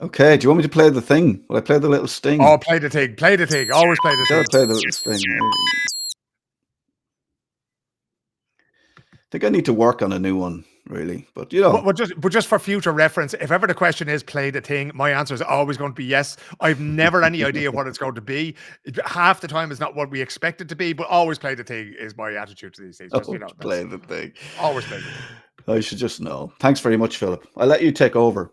Okay, do you want me to play the thing? Will I play the little sting? Oh, play the thing. Play the thing. Always play the Gotta thing. play the little sting. I think I need to work on a new one, really. But But just for future reference, if ever the question is play the thing, my answer is always going to be yes. I've never any idea what it's going to be. Half the time it's not what we expect it to be, but always play the thing is my attitude to these things. Just oh, that's play the thing. always play the thing. I should just know. Thanks very much, Philip. I'll let you take over.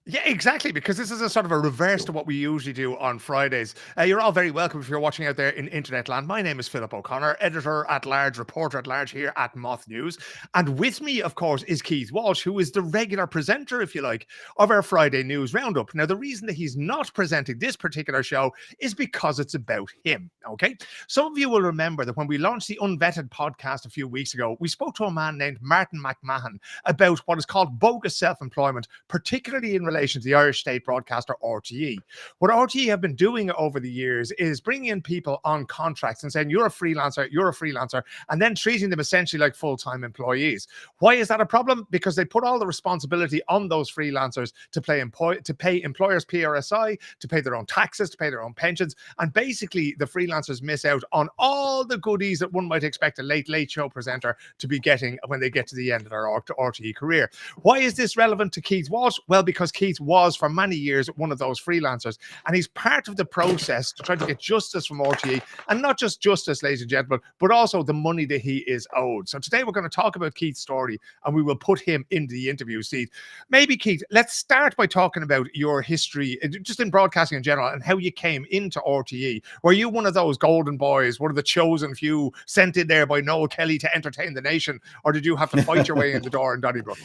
Yeah, exactly, because this is a sort of a reverse to what we usually do on Fridays. You're all very welcome if you're watching out there in internet land. My name is Philip O'Connor, editor at large, reporter at large here at MOTH News. And with me, of course, is Keith Walsh, who is the regular presenter, if you like, of our Friday News Roundup. Now, the reason that he's not presenting this particular show is because it's about him, okay? Some of you will remember that when we launched the Unvetted podcast a few weeks ago, we spoke to a man named Martin McMahon about what is called bogus self-employment, particularly in relation to the Irish state broadcaster RTE. What RTE have been doing over the years is bringing in people on contracts and saying, you're a freelancer, and then treating them essentially like full-time employees. Why is that a problem? Because they put all the responsibility on those freelancers to pay employers PRSI, to pay their own taxes, to pay their own pensions, and basically the freelancers miss out on all the goodies that one might expect a late show presenter to be getting when they get to the end of their RTE career. Why is this relevant to Keith Walsh? Well, because Keith was for many years one of those freelancers, and he's part of the process to try to get justice from RTE, and not just justice, ladies and gentlemen, but also the money that he is owed. So today we're going to talk about Keith's story, and we will put him into the interview seat. Maybe, Keith, let's start by talking about your history, just in broadcasting in general, and how you came into RTE. Were you one of those golden boys, one of the chosen few sent in there by Noel Kelly to entertain the nation, or did you have to fight your way in the door in Donnybrook?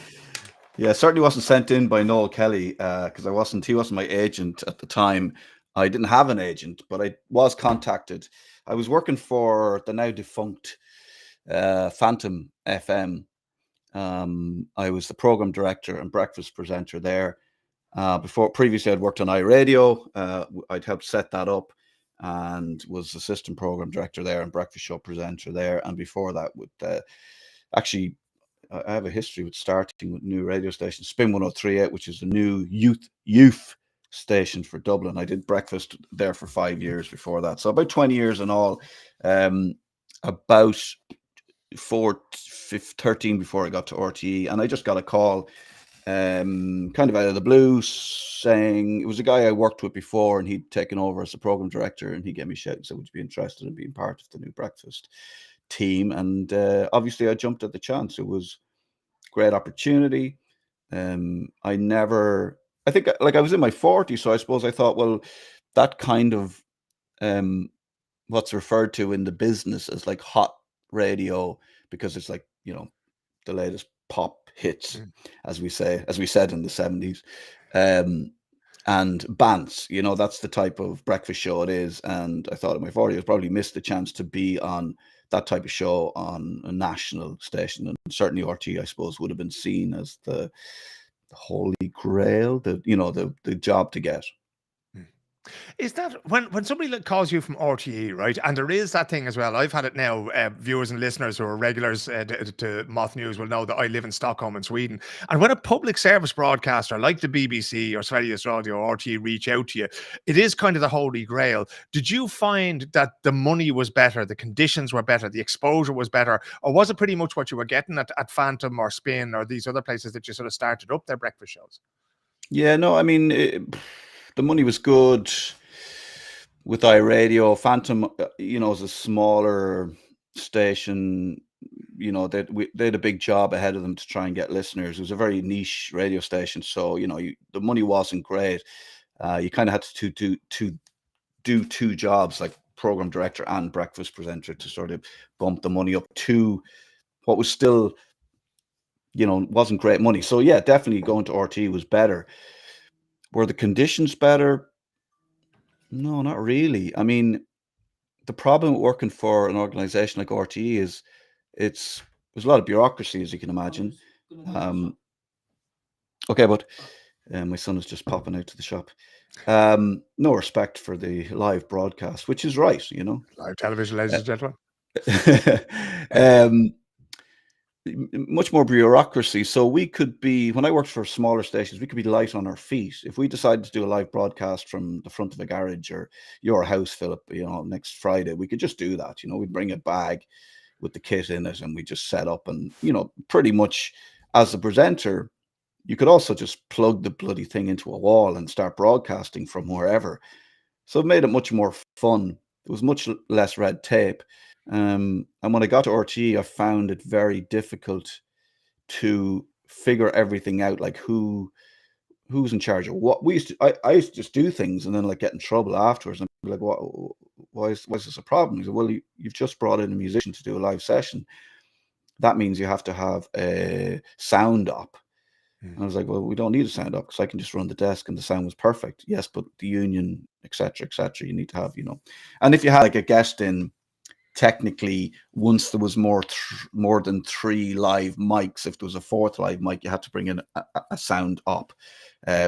Yeah, certainly wasn't sent in by Noel Kelly because he wasn't my agent at the time. I didn't have an agent, but I was contacted. I was working for the now defunct Phantom FM. I was the program director and breakfast presenter there. Previously, I'd worked on iRadio. I'd helped set that up and was assistant program director there and breakfast show presenter there. And before that, with actually, I have a history with starting with new radio station, Spin 103.8, which is a new youth station for Dublin. I did breakfast there for 5 years before that. So about 20 years in all. About 13 before I got to RTE. And I just got a call kind of out of the blue saying, it was a guy I worked with before and he'd taken over as a program director, and he gave me a shout and said, would you be interested in being part of the new breakfast team? And obviously I jumped at the chance. It was a great opportunity. I think like I was in my 40s, so I suppose I thought, well, that kind of what's referred to in the business as like hot radio, because it's like, the latest pop hits, as we said in the 70s. And bands, that's the type of breakfast show it is. And I thought in my 40s, I probably missed the chance to be on that type of show on a national station. And certainly RT, I suppose, would have been seen as the holy grail, the job to get. Is that when somebody calls you from RTE, right? And there is that thing as well. I've had it now. Viewers and listeners who are regulars to MOTH News will know that I live in Stockholm in Sweden. And when a public service broadcaster like the BBC or Sveriges Radio or RTE reach out to you, it is kind of the holy grail. Did you find that the money was better, the conditions were better, the exposure was better, or was it pretty much what you were getting at Phantom or Spin or these other places that you sort of started up their breakfast shows? Yeah, no, I mean, the money was good with iRadio. Phantom, is a smaller station. They had a big job ahead of them to try and get listeners. It was a very niche radio station, so the money wasn't great. You kind of had to do two jobs, like program director and breakfast presenter, to sort of bump the money up to what was still, wasn't great money. So yeah, definitely going to RT was better. Were the conditions better? No, not really. I mean, the problem with working for an organization like RTE is there's a lot of bureaucracy, as you can imagine. Okay, but my son is just popping out to the shop. No respect for the live broadcast, which is right, Live television, ladies and gentlemen. much more bureaucracy. So we could be, when I worked for smaller stations, we could be light on our feet. If we decided to do a live broadcast from the front of a garage or your house, Philip, next Friday, we could just do that. We'd bring a bag with the kit in it and we just set up and, pretty much as a presenter, you could also just plug the bloody thing into a wall and start broadcasting from wherever. So it made it much more fun. There was much less red tape. And when I got to RTE, I found it very difficult to figure everything out, like who's in charge of what. I used to just do things and then like get in trouble afterwards and be like, what? Why is this a problem? He said, well, you've just brought in a musician to do a live session. That means you have to have a sound op. And I was like, well, we don't need a sound up because I can just run the desk and the sound was perfect. Yes, but the union, etc., you need to have, And if you had like a guest in, technically, once there was more than 3 live mics, if there was a 4th live mic, you had to bring in a sound up,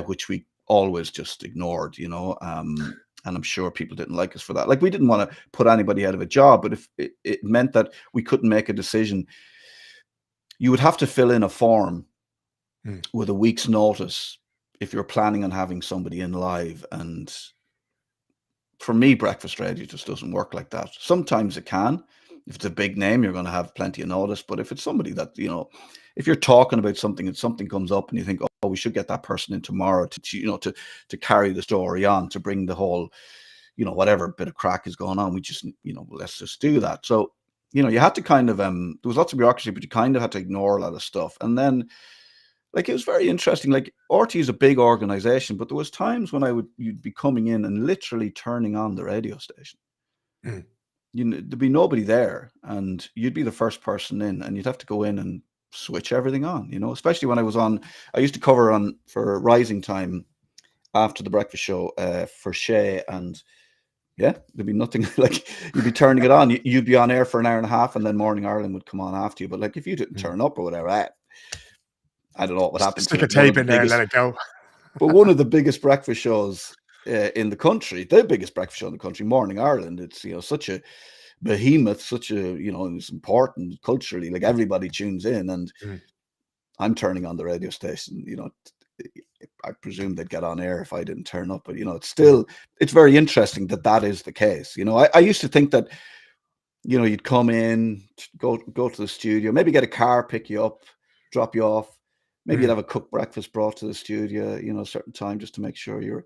which we always just ignored, and I'm sure people didn't like us for that. Like, we didn't want to put anybody out of a job, but if it meant that we couldn't make a decision, you would have to fill in a form with a week's notice if you're planning on having somebody in live. And for me, breakfast radio just doesn't work like that. Sometimes it can. If it's a big name, you're going to have plenty of notice. But if it's somebody that, if you're talking about something and something comes up and you think, oh, we should get that person in tomorrow to carry the story on, to bring the whole, whatever bit of crack is going on, we just, let's just do that. So, you had to kind of, there was lots of bureaucracy, but you kind of had to ignore a lot of stuff. And then, like, it was very interesting. Like, RTE is a big organization, but there was times when you'd be coming in and literally turning on the radio station. There'd be nobody there, and you'd be the first person in, and you'd have to go in and switch everything on. Especially when I used to cover for Rising Time after the breakfast show for Shay, and yeah, there'd be nothing. Like, you'd be turning it on, you'd be on air for an hour and a half, and then Morning Ireland would come on after you. But like, if you didn't turn up or whatever, I don't know what would happen. Stick a tape in there and let it go. But one of the biggest breakfast shows in the country, the biggest breakfast show in the country, Morning Ireland, it's, such a behemoth, such a, it's important culturally, like everybody tunes in, and I'm turning on the radio station, I presume they'd get on air if I didn't turn up, but it's very interesting that is the case. I used to think that, you'd come in, go to the studio, maybe get a car, pick you up, drop you off. Maybe you'd have a cooked breakfast brought to the studio, a certain time just to make sure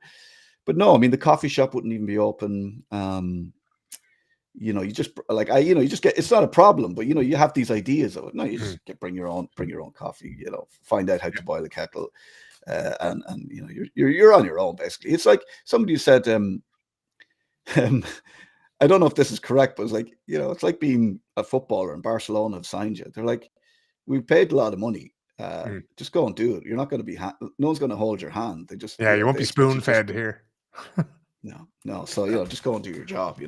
but no, I mean, the coffee shop wouldn't even be open. You just like, you just get, it's not a problem, but you have these ideas of it. No, you just bring your own coffee, find out how to boil a kettle. And you're on your own, basically. It's like somebody said, I don't know if this is correct, but it's like, it's like being a footballer and Barcelona have signed you. They're like, we've paid a lot of money. Just go and do it. You're not going to be, no one's going to hold your hand. They just, you won't be spoon fed here. No. So, just go and do your job,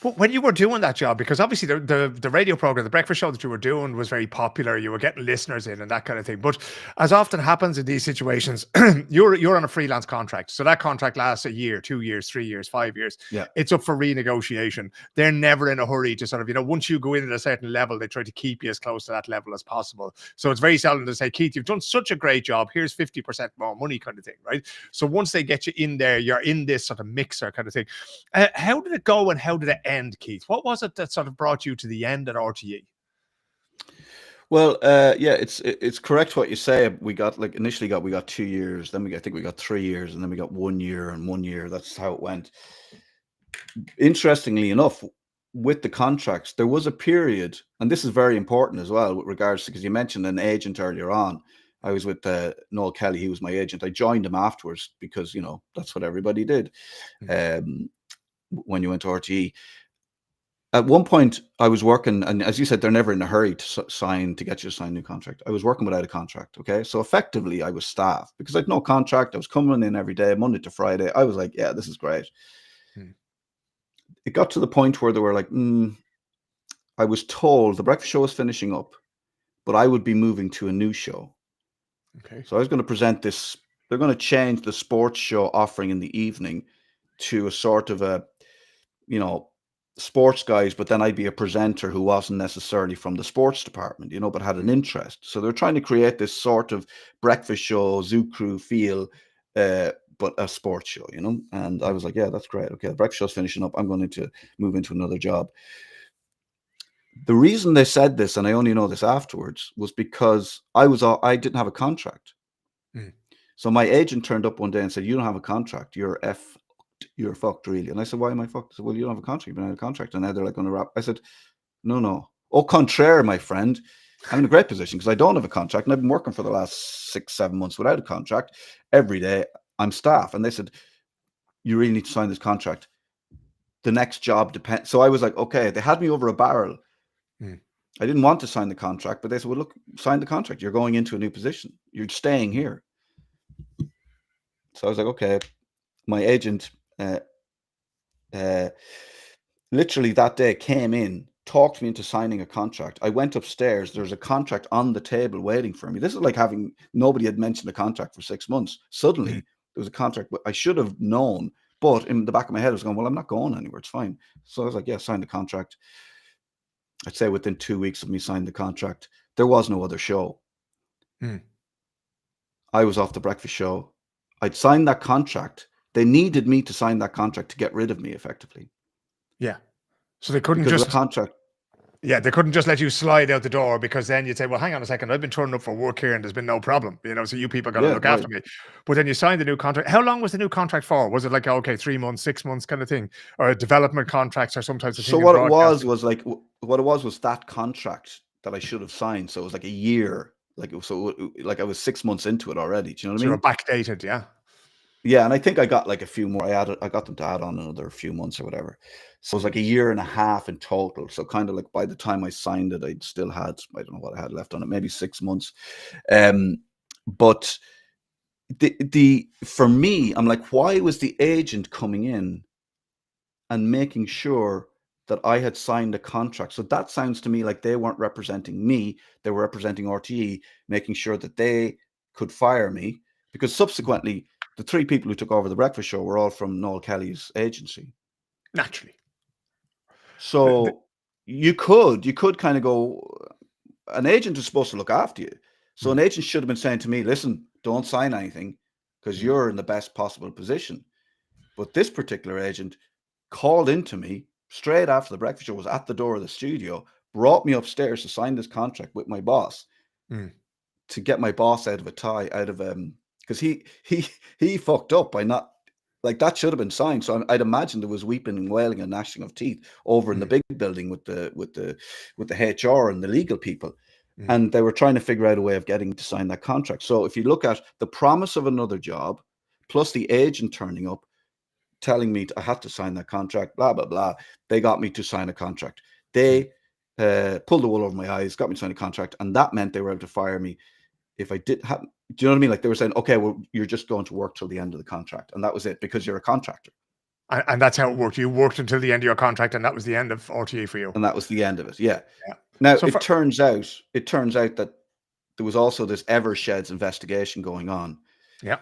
But when you were doing that job, because obviously the radio program, the breakfast show that you were doing was very popular, you were getting listeners in and that kind of thing. But as often happens in these situations, you're on a freelance contract. So that contract lasts a year, 2 years, 3 years, 5 years. Yeah. It's up for renegotiation. They're never in a hurry to sort of, once you go in at a certain level, they try to keep you as close to that level as possible. So it's very seldom to say, Keith, you've done such a great job, here's 50% more money kind of thing, right? So once they get you in there, you're in this sort of mixer kind of thing. How did it go and how did it end, Keith? What was it that sort of brought you to the end at RTE? Well, yeah, it's correct what you say. We got we got 2 years, then I think we got 3 years, and then we got 1 year and 1 year. That's how it went. Interestingly enough, with the contracts, there was a period, and this is very important as well with regards to, because you mentioned an agent earlier on. I was with Noel Kelly. He was my agent. I joined him afterwards because, that's what everybody did. When you went to RTE. At one point, I was working, and as you said, they're never in a hurry to get you to sign a new contract. I was working without a contract, okay? So effectively, I was staff because I had no contract. I was coming in every day, Monday to Friday. I was like, yeah, this is great. It got to the point where they were like, I was told the breakfast show was finishing up, but I would be moving to a new show. Okay. So I was going to present this. They're going to change the sports show offering in the evening to a sort of a, sports guys, but then I'd be a presenter who wasn't necessarily from the sports department, but had an interest. So they're trying to create this sort of breakfast show, Zoo Crew feel, but a sports show, And I was like, yeah, that's great. Okay, the breakfast show's finishing up. I'm going to move into another job. The reason they said this, and I only know this afterwards, was because I didn't have a contract. So my agent turned up one day and said, "You don't have a contract. You're fucked, really." And I said, "Why am I fucked?" I said, "Well, you don't have a contract. You've been out of contract." And now they're like going to wrap. I said, No. Au contraire, my friend. I'm in a great position because I don't have a contract, and I've been working for the last 6-7 months without a contract. Every day, I'm staff. And they said, "You really need to sign this contract. The next job depends." So I was like, okay, they had me over a barrel. I didn't want to sign the contract, but they said, "Well, look, sign the contract. You're going into a new position. You're staying here." So I was like, okay. My agent literally that day came in, talked me into signing a contract. I went upstairs. There's a contract on the table waiting for me. This is like nobody had mentioned a contract for 6 months. Suddenly, there was a contract. I should have known, but in the back of my head, I was going, well, I'm not going anywhere. It's fine. So I was like, yeah, sign the contract. I'd say within 2 weeks of me signing the contract, there was no other show. I was off the breakfast show. I'd signed that contract. They needed me to sign that contract to get rid of me, effectively. Yeah. So they couldn't because just of the contract. Yeah, they couldn't just let you slide out the door, because then you'd say, well, hang on a second, I've been turning up for work here and there's been no problem, so you people got to look after me. But then you signed the new contract. How long was the new contract for? Was it like, okay, 3 months, 6 months kind of thing, or development contracts or some types of thing? So what it was was that contract that I should have signed. So it was like a year, like I was 6 months into it already. Do you know what I mean? So you're backdated, yeah. Yeah, and I think I got like a few more. I got them to add on another few months or whatever. So it was like a year and a half in total. So kind of like by the time I signed it, I'd still had, I don't know what I had left on it, maybe 6 months. But for me, I'm like, why was the agent coming in and making sure that I had signed a contract? So that sounds to me like they weren't representing me. They were representing RTE, making sure that they could fire me, because subsequently the 3 people who took over the breakfast show were all from Noel Kelly's agency. Naturally. So you could kind of go, an agent is supposed to look after you. So an agent should have been saying to me, "Listen, don't sign anything because you're in the best possible position." But this particular agent called into me straight after the breakfast show, was at the door of the studio, brought me upstairs to sign this contract with my boss, to get my boss out of a tie, because he fucked up by not, like, that should have been signed. So I'd imagine there was weeping and wailing and gnashing of teeth over in the big building with the HR and the legal people. And they were trying to figure out a way of getting to sign that contract. So if you look at the promise of another job, plus the agent turning up, telling me I had to sign that contract, blah, blah, blah, they got me to sign a contract. They pulled the wool over my eyes, got me to sign a contract, and that meant they were able to fire me if I did have, do you know what I mean? Like, they were saying, okay, well, you're just going to work till the end of the contract. And that was it, because you're a contractor. And that's how it worked. You worked until the end of your contract, and that was the end of RTE for you. And that was the end of it. Yeah. Now, so it turns out that there was also this Eversheds investigation going on. Yeah.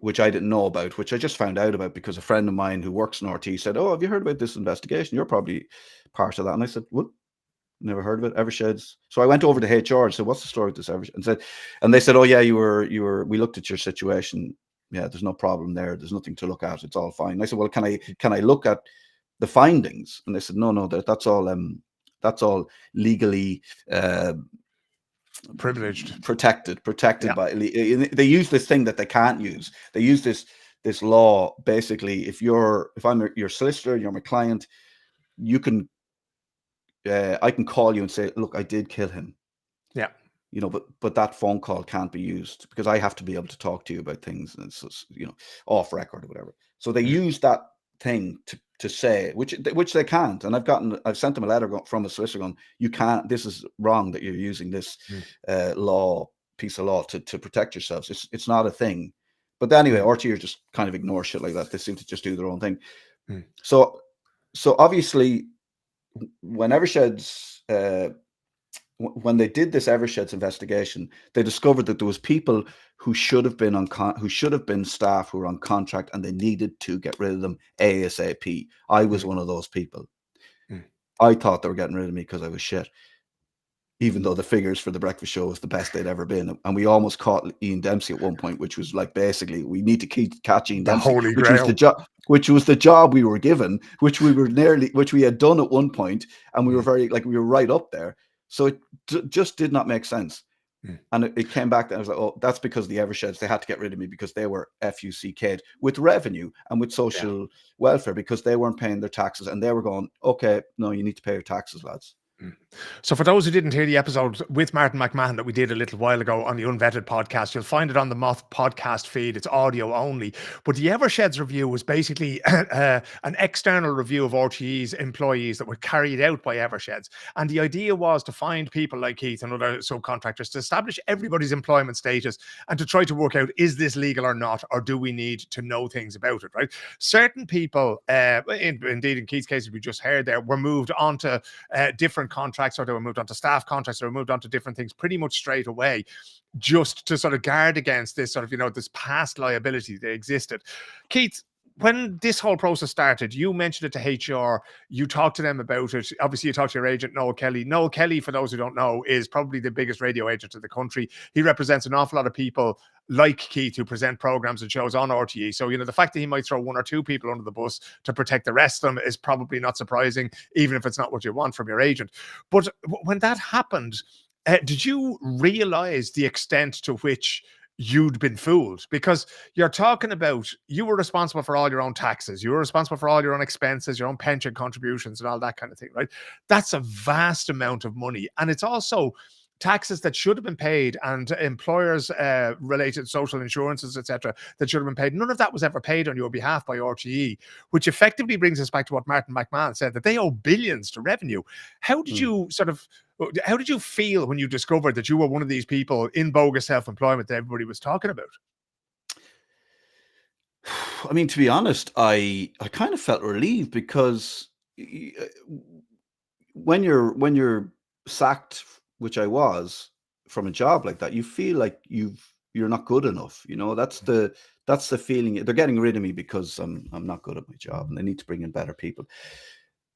Which I didn't know about, which I just found out about because a friend of mine who works in RTE said, "Oh, have you heard about this investigation? You're probably part of that." And I said, "What? Never heard of it, Eversheds." So I went over to HR and said, "What's the story with this Eversheds?" And they said, "Oh yeah, we looked at your situation. Yeah, there's no problem there. There's nothing to look at. It's all fine." And I said, "Well, can I look at the findings?" And they said, "No, that's all legally privileged, protected by." They use this thing that they can't use. They use this law, basically. If I'm your solicitor, you're my client, you can I can call you and say, "Look, I did kill him." Yeah. But that phone call can't be used because I have to be able to talk to you about things, and it's off record or whatever. So they use that thing to say, which they can't. And I've sent them a letter from a solicitor going, "You can't. This is wrong that you're using this piece of law to protect yourselves. It's not a thing." But anyway, RTE just kind of ignore shit like that. They seem to just do their own thing. So obviously, when Eversheds, when they did this Eversheds investigation, they discovered that there was people who should have been staff who were on contract, and they needed to get rid of them ASAP. I was one of those people. I thought they were getting rid of me because I was shit, even though the figures for the breakfast show was the best they'd ever been. And we almost caught Ian Dempsey at one point, which was like, basically, we need to catch Ian The Dempsey, holy which was grail. the job we were given, which we had done at one point, and we were we were right up there. So it just did not make sense. And it came back, and I was like, oh, that's because the Eversheds, they had to get rid of me because they were FUCK'd with revenue and with social welfare, because they weren't paying their taxes, and they were going, okay, no, you need to pay your taxes, lads. So for those who didn't hear the episode with Martin McMahon that we did a little while ago on the Unvetted podcast, you'll find it on the MOTH podcast feed. It's audio only. But the Eversheds review was basically an external review of RTE's employees that were carried out by Eversheds. And the idea was to find people like Keith and other subcontractors to establish everybody's employment status and to try to work out, is this legal or not, or do we need to know things about it, right? Certain people, indeed in Keith's case, we just heard there, were moved on to different contracts, or they were moved on to staff contracts, or were moved on to different things pretty much straight away, just to sort of guard against this sort of, this past liability that existed. Keith, when this whole process started, you mentioned it to HR, you talked to them about it. Obviously, you talked to your agent, Noel Kelly. Noel Kelly, for those who don't know, is probably the biggest radio agent in the country. He represents an awful lot of people like Keith who present programs and shows on RTE. So, the fact that he might throw one or two people under the bus to protect the rest of them is probably not surprising, even if it's not what you want from your agent. But when that happened, did you realize the extent to which you'd been fooled? Because you're talking about, you were responsible for all your own taxes, you were responsible for all your own expenses, your own pension contributions and all that kind of thing, right? That's a vast amount of money. And it's also taxes that should have been paid, and employers related social insurances, etc., that should have been paid. None of that was ever paid on your behalf by RTE, which effectively brings us back to what Martin McMahon said, that they owe billions to revenue. How did you how did you feel when you discovered that you were one of these people in bogus self-employment that everybody was talking about? I mean, to be honest, I kind of felt relieved, because when you're sacked, which I was, from a job like that, you feel like you're not good enough. That's the feeling. They're getting rid of me because I'm not good at my job, and they need to bring in better people.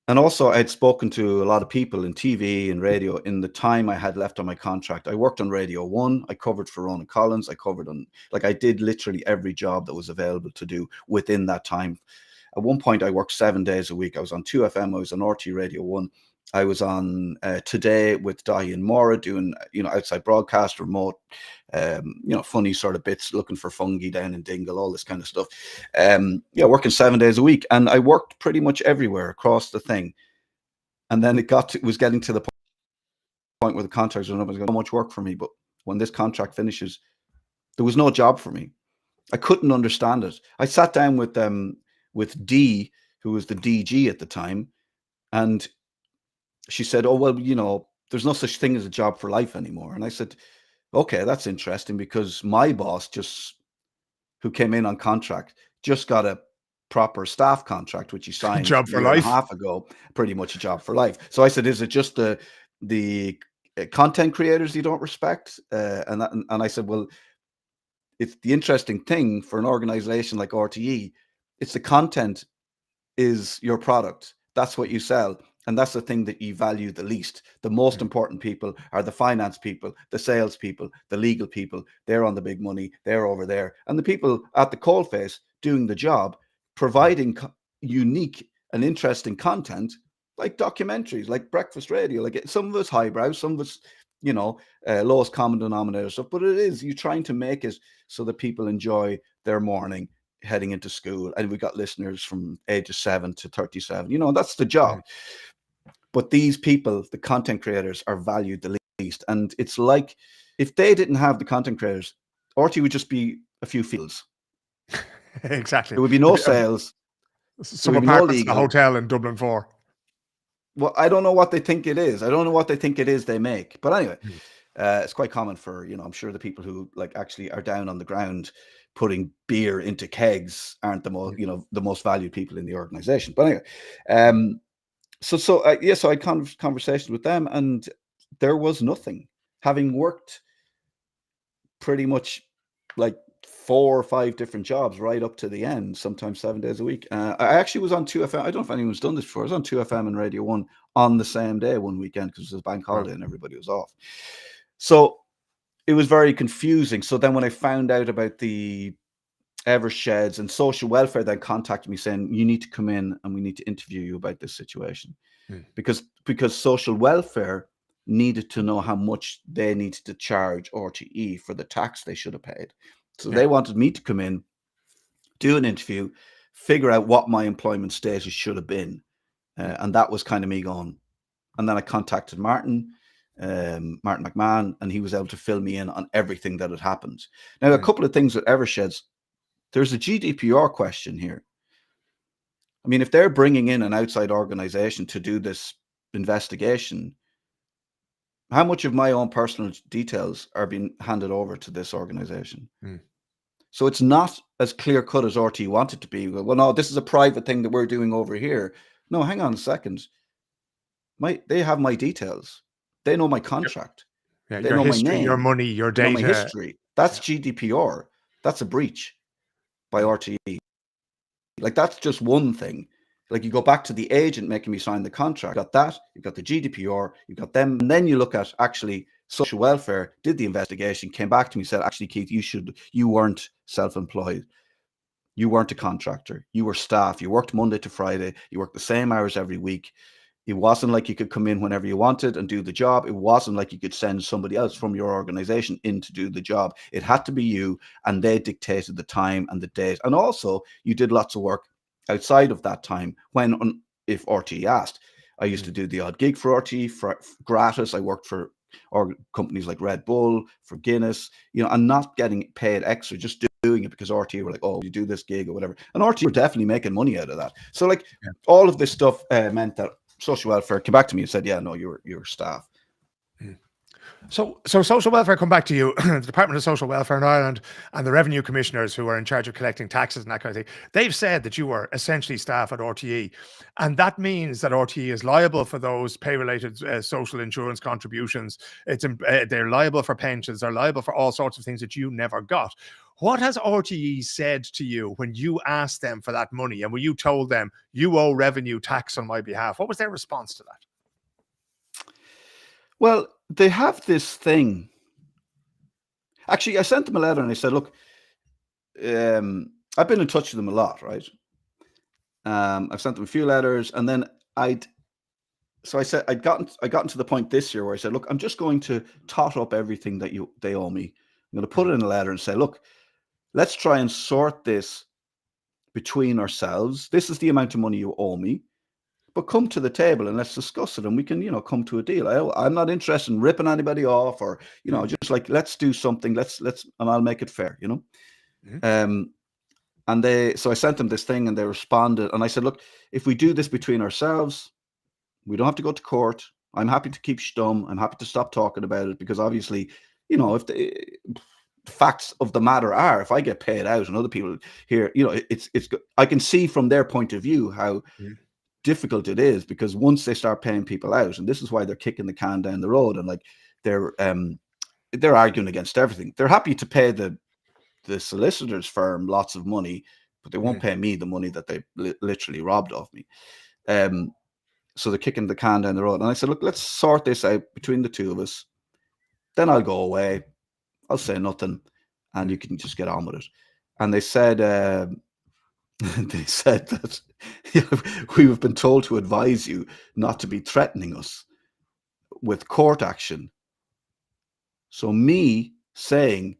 And also, I had spoken to a lot of people in TV and radio in the time I had left on my contract. I worked on Radio 1. I covered for Ronan Collins. I covered on, I did literally every job that was available to do within that time. At one point, I worked 7 days a week. I was on 2FM. I was on RTE Radio 1. I was on Today with Diane Mora doing, outside broadcast, remote, funny sort of bits, looking for fungi down in Dingle, all this kind of stuff. Working 7 days a week. And I worked pretty much everywhere across the thing. And then it was getting to the point where the contracts were going to much work for me. But when this contract finishes, there was no job for me. I couldn't understand it. I sat down with Dee, who was the DG at the time, and she said, oh, well, there's no such thing as a job for life anymore. And I said, okay, that's interesting, because my boss, who came in on contract, just got a proper staff contract, which he signed job for life. And a half ago, pretty much a job for life. So I said, is it just the content creators you don't respect? And I said, well, it's the interesting thing for an organization like RTE. It's the content is your product. That's what you sell. And that's the thing that you value the least. The most important people are the finance people, the sales people, the legal people. They're on the big money. They're over there. And the people at the coalface doing the job, providing unique and interesting content, like documentaries, like breakfast radio, like some of it's highbrow, some of it's, lowest common denominator stuff. But it is, you're trying to make it so that people enjoy their morning heading into school. And we got listeners from ages 7 to 37. That's the job. But these people, the content creators, are valued the least. And it's like, if they didn't have the content creators, RTE would just be a few fields. Exactly. There would be no sales. Some apartments in a hotel in Dublin 4. Well, I don't know what they think it is. I don't know what they think it is they make. But anyway, it's quite common for, I'm sure the people who actually are down on the ground putting beer into kegs aren't the most, the most valued people in the organization. But anyway, So I had conversations with them, and there was nothing. Having worked pretty much 4 or 5 different jobs right up to the end, sometimes 7 days a week. I actually was on 2FM. I don't know if anyone's done this before. I was on 2FM and Radio 1 on the same day one weekend because it was a bank holiday and everybody was off. So it was very confusing. So then when I found out about the Eversheds, and social welfare then contacted me saying, you need to come in and we need to interview you about this situation. Because social welfare needed to know how much they needed to charge RTE for the tax they should have paid. So they wanted me to come in, do an interview, figure out what my employment status should have been. And that was kind of me going. And then I contacted Martin McMahon, and he was able to fill me in on everything that had happened. Now, a couple of things with Eversheds. There's a GDPR question here. I mean, if they're bringing in an outside organization to do this investigation, how much of my own personal details are being handed over to this organization? So it's not as clear cut as RT wanted to be. Well, no, this is a private thing that we're doing over here. No, hang on a second. They have my details. They know my contract. Yeah, they your know history, my name, your money, your data. my history. That's GDPR. That's a breach by RTE. Like, that's just one thing. Like, you go back to the agent making me sign the contract. You got that, you got the GDPR, you got them, and then you look at actually social welfare did the investigation, came back to me, said, actually, Keith, you weren't self-employed. You weren't a contractor. You were staff. You worked Monday to Friday. You worked the same hours every week. It wasn't like you could come in whenever you wanted and do the job. It wasn't like you could send somebody else from your organization in to do the job. It had to be you, and they dictated the time and the date. And also, you did lots of work outside of that time if RTE asked. I used to do the odd gig for RTE for gratis. I worked for companies like Red Bull, for Guinness, and not getting paid extra, just doing it because RTE were like, oh, you do this gig or whatever. And RTE were definitely making money out of that. So all of this stuff meant that social welfare came back to me and said, yeah, no, you're staff. So social welfare come back to you, the Department of Social Welfare in Ireland and the revenue commissioners who are in charge of collecting taxes and that kind of thing. They've said that you were essentially staff at RTE. And that means that RTE is liable for those pay-related social insurance contributions. They're liable for pensions. They're liable for all sorts of things that you never got. What has RTE said to you when you asked them for that money and when you told them you owe revenue tax on my behalf? What was their response to that? Well, they have this thing. Actually, I sent them a letter and I said, look, I've been in touch with them a lot, right? I've sent them a few letters, and then I said I'd gotten to the point this year where I said, look, I'm just going to tot up everything that they owe me. I'm going to put it in a letter and say, look, let's try and sort this between ourselves. This is the amount of money you owe me, but come to the table and let's discuss it, and we can, come to a deal. I'm not interested in ripping anybody off, or just like, let's do something. Let's and I'll make it fair. And so I sent them this thing, and they responded, and I said, look, if we do this between ourselves, we don't have to go to court. I'm happy to keep stum. I'm happy to stop talking about it, because obviously, if the facts of the matter are, if I get paid out and other people here, it's I can see from their point of view how difficult it is, because once they start paying people out, and this is why they're kicking the can down the road, and they're arguing against everything. They're happy to pay the solicitor's firm lots of money, but they won't pay me the money that they literally robbed of me. So they're kicking the can down the road. And I said, look, let's sort this out between the two of us. Then I'll go away. I'll say nothing, and you can just get on with it. And they said, that we've been told to advise you not to be threatening us with court action. So me saying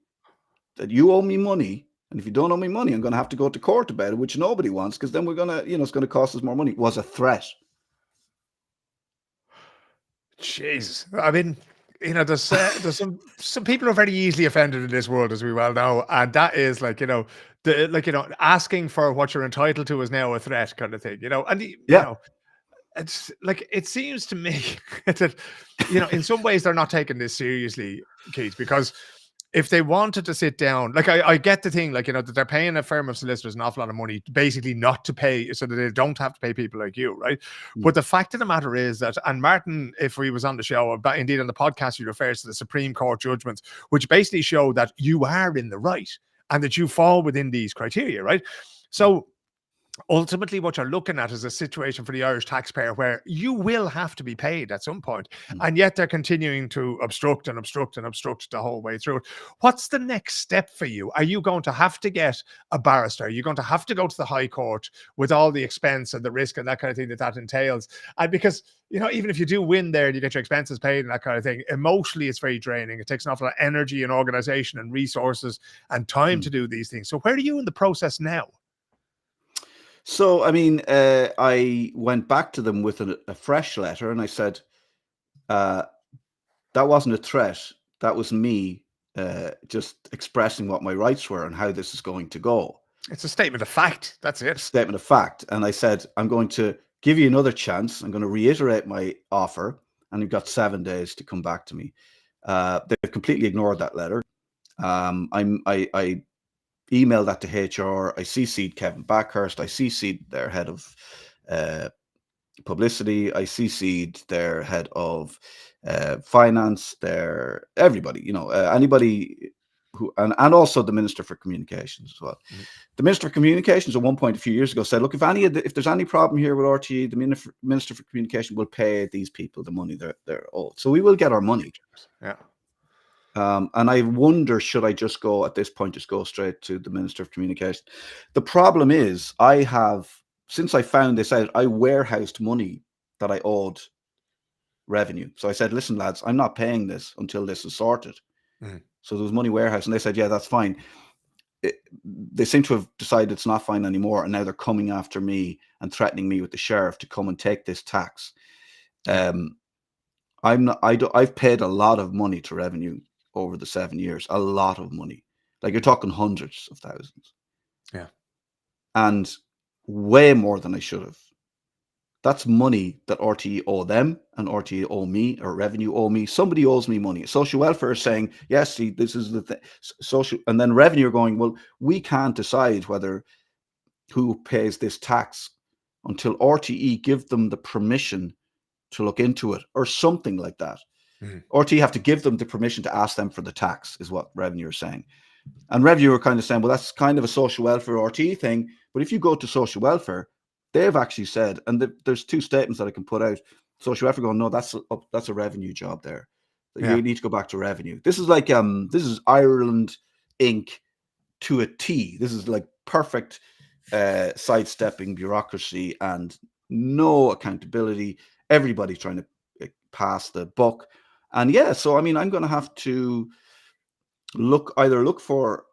that you owe me money, and if you don't owe me money, I'm going to have to go to court about it, which nobody wants, because then we're going to, it's going to cost us more money, was a threat. Jeez. I mean, there's some people are very easily offended in this world, as we well know, and that is asking for what you're entitled to is now a threat, kind of thing, and it's like, it seems to me that in some ways they're not taking this seriously, Keith, because if they wanted to sit down, I get the thing, that they're paying a firm of solicitors an awful lot of money, basically not to pay, so that they don't have to pay people like you, right? But the fact of the matter is that, and Martin, if he was on the show, but indeed on the podcast, he refers to the Supreme Court judgments, which basically show that you are in the right. and that you fall within these criteria, right? So ultimately what you're looking at is a situation for the Irish taxpayer where you will have to be paid at some point, and yet they're continuing to obstruct and obstruct and obstruct the whole way through it. What's the next step for you? Are you going to have to get a barrister? Are you going to have to go to the High Court with all the expense and the risk and that kind of thing that entails? And because, you know, even if you do win there and you get your expenses paid and that kind of thing, emotionally it's very draining. It takes an awful lot of energy and organization and resources and time to do these things. So where are you in the process now? So, I mean, I went back to them with a fresh letter, and I said, that wasn't a threat. That was me just expressing what my rights were and how this is going to go. It's a statement of fact. That's it. Statement of fact. And I said, I'm going to give you another chance. I'm going to reiterate my offer, and you've got 7 days to come back to me. They've completely ignored that letter. I emailed that to HR. I CC'd Kevin Backhurst. I CC'd their head of publicity. I CC'd their head of finance. Everybody, you know, anybody who, and also the Minister for Communications as well. The Minister for Communications at one point a few years ago said, look, if there's any problem here with RTE, the Minister for Communication will pay these people the money they're owed. So we will get our money. Yeah. And I wonder, should I just go at this point, just go straight to the Minister of Communication? The problem is, since I found this out, I warehoused money that I owed revenue. So I said, listen, lads, I'm not paying this until this is sorted. So there was money warehouse, and they said, yeah, that's fine. They seem to have decided it's not fine anymore, and now they're coming after me and threatening me with the sheriff to come and take this tax. I've paid a lot of money to revenue over the 7 years, a lot of money. Like, you're talking hundreds of thousands. Yeah. And way more than I should have. That's money that RTE owe them, and RTE owe me, or revenue owe me. Somebody owes me money. Social welfare is saying, yes, see, this is the thing. Social, and then revenue are going, well, we can't decide who pays this tax until RTE give them the permission to look into it, or something like that. RTE have to give them the permission to ask them for the tax, is what revenue are saying. And revenue are kind of saying, well, that's kind of a social welfare RTE thing. But if you go to social welfare, they've actually said, and there's two statements that I can put out. Social welfare going, no, that's a revenue job there. You need to go back to revenue. This is like this is Ireland Inc. to a T. This is like perfect sidestepping bureaucracy and no accountability. Everybody trying to pass the buck. And yeah, so I mean, I'm going to have to either look for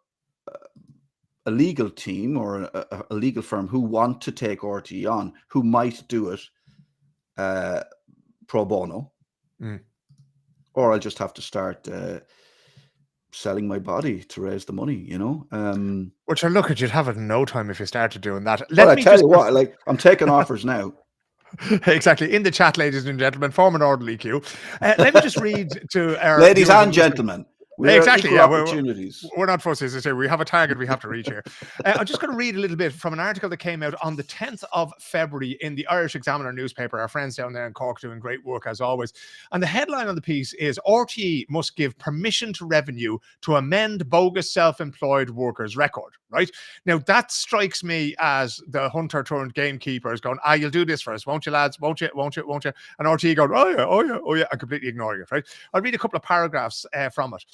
a legal team or a legal firm who want to take RTE on, who might do it pro bono, or I'll just have to start selling my body to raise the money, you know. Which, look, you'd have it in no time if you started doing that. But I tell you what, like, I'm taking offers now. Exactly. In the chat, ladies and gentlemen, form an orderly queue. Let me just read to our ladies and gentlemen. Exactly. Yeah, opportunities. We're not fussy. As I say, we have a target we have to reach here. I'm just going to read a little bit from an article that came out on the 10th of February in the Irish Examiner newspaper. Our friends down there in Cork doing great work as always. And the headline on the piece is RTE must give permission to revenue to amend bogus self-employed workers record. Right now, that strikes me as the hunter turned gamekeeper is going, you'll do this for us, won't you, lads? Won't you? And RTE going, oh yeah, and completely ignoring it. Right. I'll read a couple of paragraphs from it.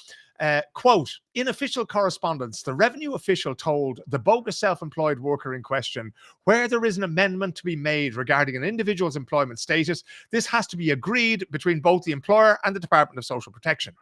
Quote, in official correspondence, the revenue official told the bogus self-employed worker in question, where there is an amendment to be made regarding an individual's employment status, this has to be agreed between both the employer and the Department of Social Protection.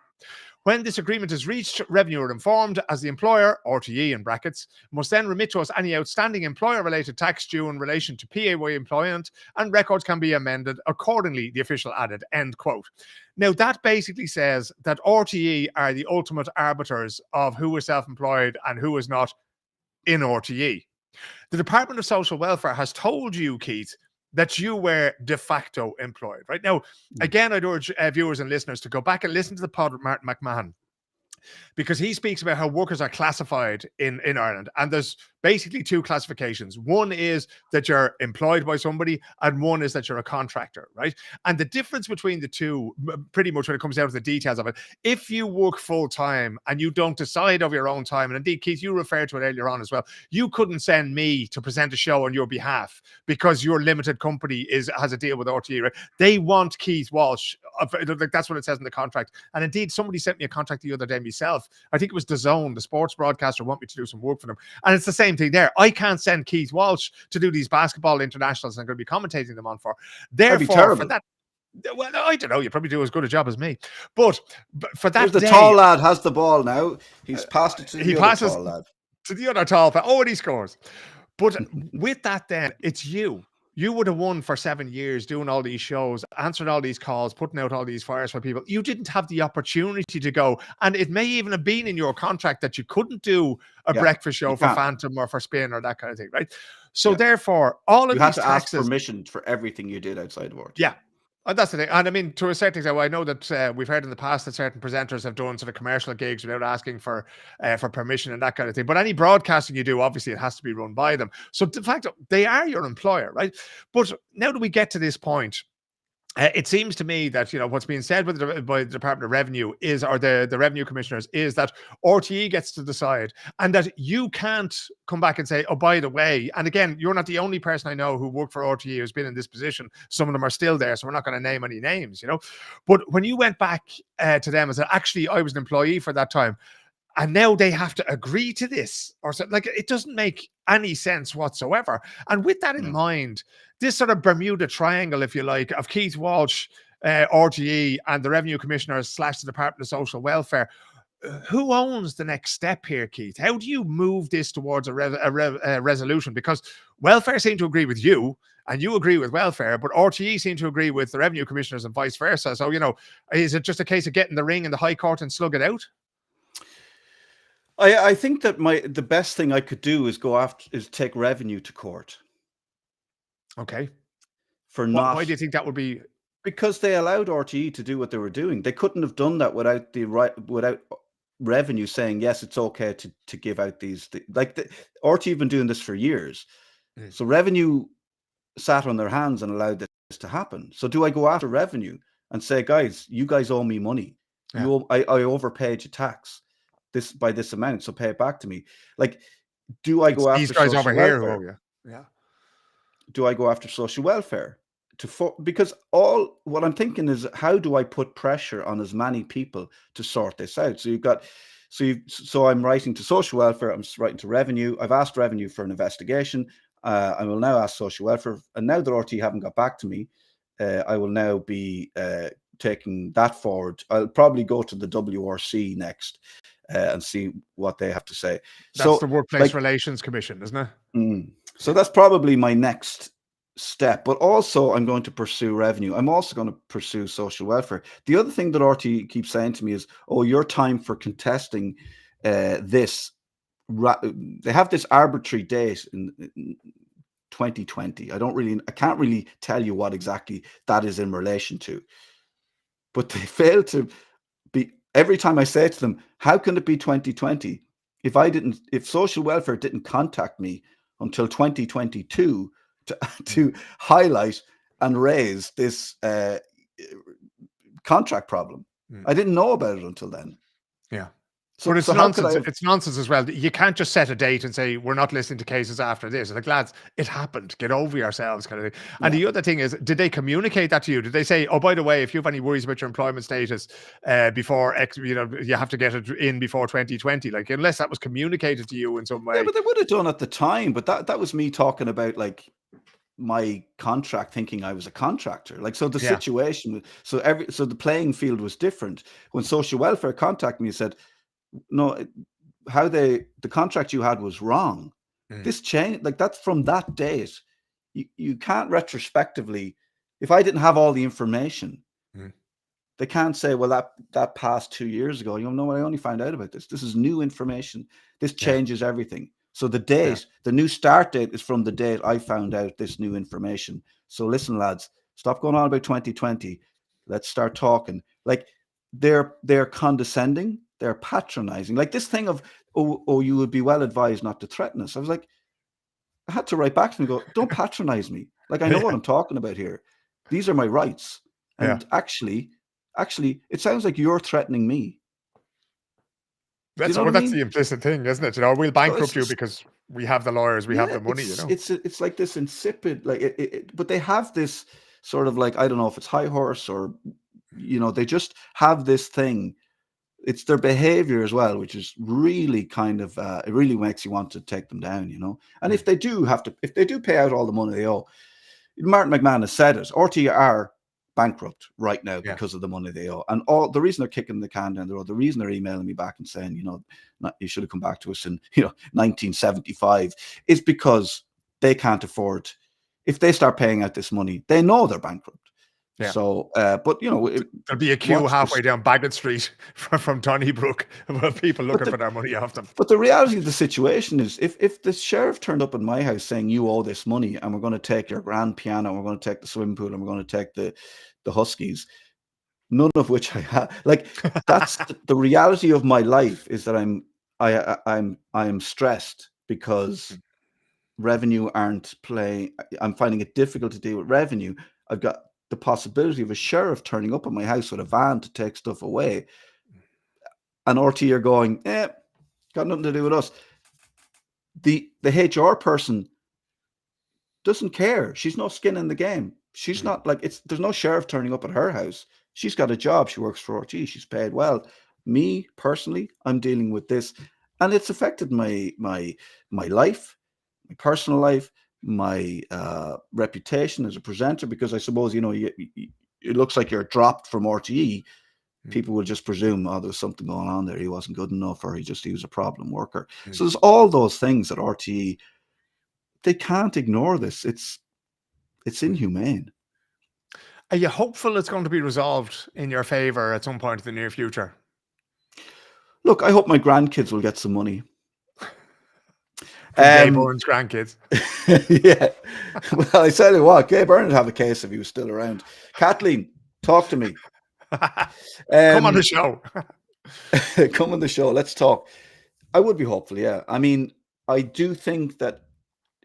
When this agreement is reached, revenue are informed as the employer, RTE in brackets, must then remit to us any outstanding employer-related tax due in relation to PAYE employment, and records can be amended accordingly, the official added, end quote. Now, that basically says that RTE are the ultimate arbiters of who is self-employed and who is not in RTE. The Department of Social Welfare has told you, Keith, that you were de facto employed. Right now, again, I'd urge viewers and listeners to go back and listen to the pod with Martin McMahon because he speaks about how workers are classified in Ireland, and there's basically two classifications. One is that you're employed by somebody, and one is that you're a contractor, right? And the difference between the two, pretty much when it comes down to the details of it, if you work full time and you don't decide of your own time, and indeed, Keith, you referred to it earlier on as well, you couldn't send me to present a show on your behalf because your limited company has a deal with RTE, right? They want Keith Walsh. That's what it says in the contract. And indeed, somebody sent me a contract the other day myself. I think it was DAZN, the sports broadcaster, want me to do some work for them. And it's the same thing there. I can't send Keith Walsh to do these basketball internationals I'm going to be commentating them on for. Therefore, for that, well, I don't know. You probably do as good a job as me. But for that, the tall lad has the ball now. He's passed it to the other tall lad. To the other tall lad. Oh, and he scores. But with that, then it's you. You would have won for 7 years doing all these shows, answering all these calls, putting out all these fires for people. You didn't have the opportunity to go. And it may even have been in your contract that you couldn't do a breakfast show for Phantom or for Spin or that kind of thing, right? So therefore, all of these taxes... You had to ask permission for everything you did outside of RTE. Yeah. And that's the thing. And I mean, to a certain extent, I know that we've heard in the past that certain presenters have done sort of commercial gigs without asking for permission and that kind of thing. But any broadcasting you do, obviously, it has to be run by them. So, in fact, they are your employer, right? But now that we get to this point, it seems to me that, you know, what's being said by the Department of Revenue is, or the revenue commissioners, is that RTE gets to decide, and that you can't come back and say, oh, by the way, and again, you're not the only person I know who worked for RTE who's been in this position. Some of them are still there, so we're not going to name any names, you know. But when you went back to them and said, actually, I was an employee for that time, and now they have to agree to this, or something, like, it doesn't make any sense whatsoever. And with that in mind, this sort of Bermuda Triangle, if you like, of Keith Walsh, RTE, and the Revenue Commissioners / the Department of Social Welfare, who owns the next step here, Keith? How do you move this towards a resolution? Because welfare seem to agree with you, and you agree with welfare, but RTE seem to agree with the Revenue Commissioners and vice versa. So, you know, is it just a case of getting the ring in the High Court and slug it out? I think that the best thing I could do is take revenue to court. Okay. Why do you think that would be? Because they allowed RTE to do what they were doing. They couldn't have done that without revenue saying, yes, it's okay to give out these. RTE have been doing this for years. So revenue sat on their hands and allowed this to happen. So do I go after revenue and say, guys, you guys owe me money. Yeah. I overpaid you tax by this amount, so pay it back to me. Like, do I go after these guys over welfare? Here? Yeah. Do I go after social welfare? Because what I'm thinking is, how do I put pressure on as many people to sort this out? So I'm writing to social welfare, I'm writing to revenue. I've asked revenue for an investigation. I will now ask social welfare, and now that RTE haven't got back to me, I will now be taking that forward. I'll probably go to the WRC next and see what they have to say. That's the Workplace Relations Commission, isn't it? So that's probably my next step. But also, I'm going to pursue revenue. I'm also going to pursue social welfare. The other thing that RTE keeps saying to me is, oh, your time for contesting this. They have this arbitrary date in 2020. I can't really tell you what exactly that is in relation to. But they fail to be. Every time I say to them, how can it be 2020 if social welfare didn't contact me until 2022 to highlight and raise this contract problem? I didn't know about it until then. Yeah. But it's nonsense. It's nonsense as well. You can't just set a date and say, we're not listening to cases after this. Like, lads, it happened. Get over yourselves, kind of thing. And the other thing is, did they communicate that to you? Did they say, oh, by the way, if you have any worries about your employment status before you have to get it in before 2020? Like, unless that was communicated to you in some way. Yeah, but they would have done at the time. But that was me talking about, like, my contract, thinking I was a contractor. Like, so the situation, so the playing field was different. When social welfare contacted me and said, no, the contract you had was wrong. This change, like, that's from that date. You can't retrospectively, if I didn't have all the information, they can't say, well, that passed 2 years ago. You know, I only found out about this. This is new information. This changes everything. So the date, the new start date is from the date I found out this new information. So listen, lads, stop going on about 2020. Let's start talking. Like, they're condescending. they're patronizing. Like this thing of, oh, you would be well advised not to threaten us. I was like, I had to write back to them and go, don't patronize me. Like, I know what I'm talking about here. These are my rights. And actually, it sounds like you're threatening me. That's the implicit thing, isn't it? We'll bankrupt you because we have the lawyers, we have the money. It's like this insipid, like but they have this sort of like, I don't know if it's high horse or they just have this thing. It's their behavior as well, which is really kind of it really makes you want to take them down, And if they do pay out all the money they owe, Martin McMahon has said it. RTE are bankrupt right now because of the money they owe, and all the reason they're kicking the can down the road, the reason they're emailing me back and saying, you should have come back to us in 1975, is because they can't afford. If they start paying out this money, they know they're bankrupt. Yeah. So, but there'll be a queue halfway down Bagnet Street from Donnybrook about people looking for their money off them. But the reality of the situation is, if the sheriff turned up in my house saying you owe this money, and we're going to take your grand piano, and we're going to take the swimming pool, and we're going to take the Huskies, none of which I have. Like, that's the reality of my life, is that I am stressed because revenue aren't playing. I'm finding it difficult to deal with revenue. I've got the possibility of a sheriff turning up at my house with a van to take stuff away, and RTE are going, got nothing to do with us. The HR person doesn't care. She's no skin in the game. She's not like, there's no sheriff turning up at her house. She's got a job. She works for RTE. She's paid well. Me personally, I'm dealing with this, and it's affected my life, my personal life, my reputation as a presenter, because I suppose, it looks like you're dropped from RTE. People will just presume, there was something going on there. He wasn't good enough, or he was a problem worker. So there's all those things that RTE, they can't ignore this. It's inhumane. Are you hopeful it's going to be resolved in your favor at some point in the near future? Look, I hope my grandkids will get some money. Gay Byrne's grandkids. Yeah. Well, I tell you what, Gay Byrne would have a case if he was still around. Kathleen, talk to me. Come on the show. Come on the show. Let's talk. I would be hopeful, yeah. I mean, I do think that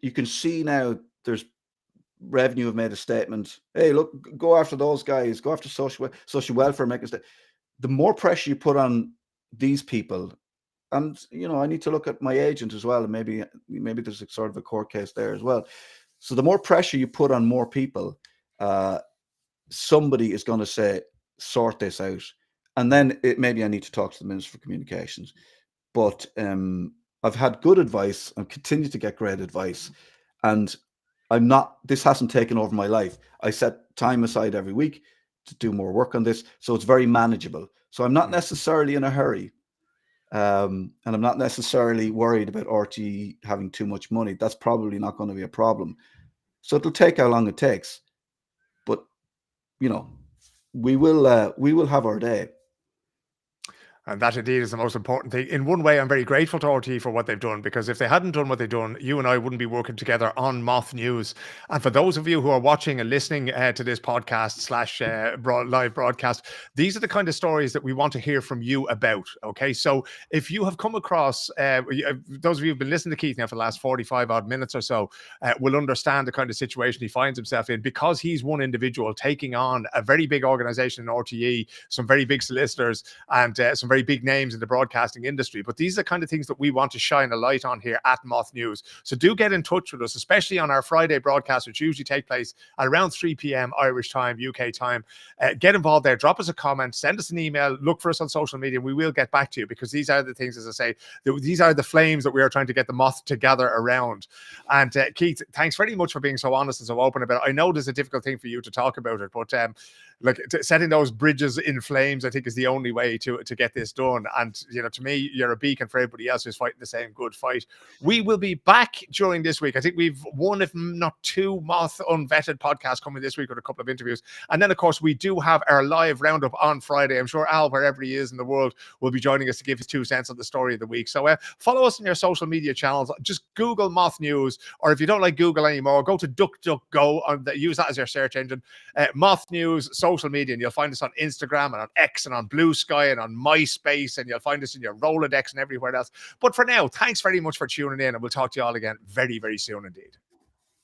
you can see now there's Revenue have made a statement. Hey, look, go after those guys. Go after social welfare. The more pressure you put on these people, and I need to look at my agent as well, and maybe there's a sort of a court case there as well. So the more pressure you put on more people, somebody is going to say, sort this out, and then maybe I need to talk to the Minister for Communications. But I've had good advice and continue to get great advice, and this hasn't taken over my life. I set time aside every week to do more work on this, so it's very manageable. So I'm not necessarily in a hurry, and I'm not necessarily worried about RTE having too much money. That's probably not going to be a problem. So it'll take how long it takes, but we will have our day. And that indeed is the most important thing. In one way, I'm very grateful to RTE for what they've done, because if they hadn't done what they've done, you and I wouldn't be working together on MOTH News. And for those of you who are watching and listening to this podcast / live broadcast, these are the kind of stories that we want to hear from you about. Okay, so if you have come across, those of you who've been listening to Keith now for the last 45 odd minutes or so, will understand the kind of situation he finds himself in, because he's one individual taking on a very big organization in RTE, some very big solicitors, and some very big names in the broadcasting industry. But these are the kind of things that we want to shine a light on here at MOTH News. So do get in touch with us, especially on our Friday broadcast, which usually take place at around 3 p.m. Irish time, UK time. Get involved there, drop us a comment, send us an email, look for us on social media, and we will get back to you, because these are the things, as I say, these are the flames that we are trying to get the MOTH to gather around. And Keith, thanks very much for being so honest and so open about it. I know there's a difficult thing for you to talk about it, but setting those bridges in flames, I think, is the only way to get this done. And to me, you're a beacon for everybody else who's fighting the same good fight. We will be back during this week. I think we've one, if not two, MOTH unvetted podcasts coming this week with a couple of interviews. And then, of course, we do have our live roundup on Friday. I'm sure Al, wherever he is in the world, will be joining us to give his 2 cents on the story of the week. So follow us on your social media channels. Just Google MOTH News, or if you don't like Google anymore, go to DuckDuckGo and use that as your search engine. MOTH News, social social media, and you'll find us on Instagram and on X and on Blue Sky and on MySpace, and you'll find us in your Rolodex and everywhere else. But for now, thanks very much for tuning in, and we'll talk to you all again very, very soon indeed.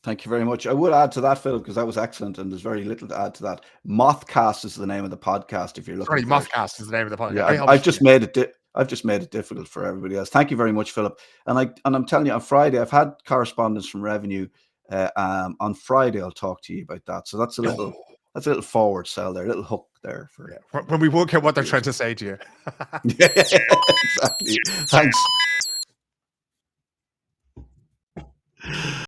Thank you very much. I would add to that, Philip, because that was excellent, and there's very little to add to that. Mothcast is the name of the podcast. If you're looking, Mothcast is the name of the podcast. Yeah, I've just made it difficult for everybody else. Thank you very much, Philip. And I'm telling you, on Friday, I've had correspondence from Revenue. On Friday, I'll talk to you about that. So that's a little forward sell there, a little hook there for when we work out what they're trying to say to you. Yeah, exactly. Thanks.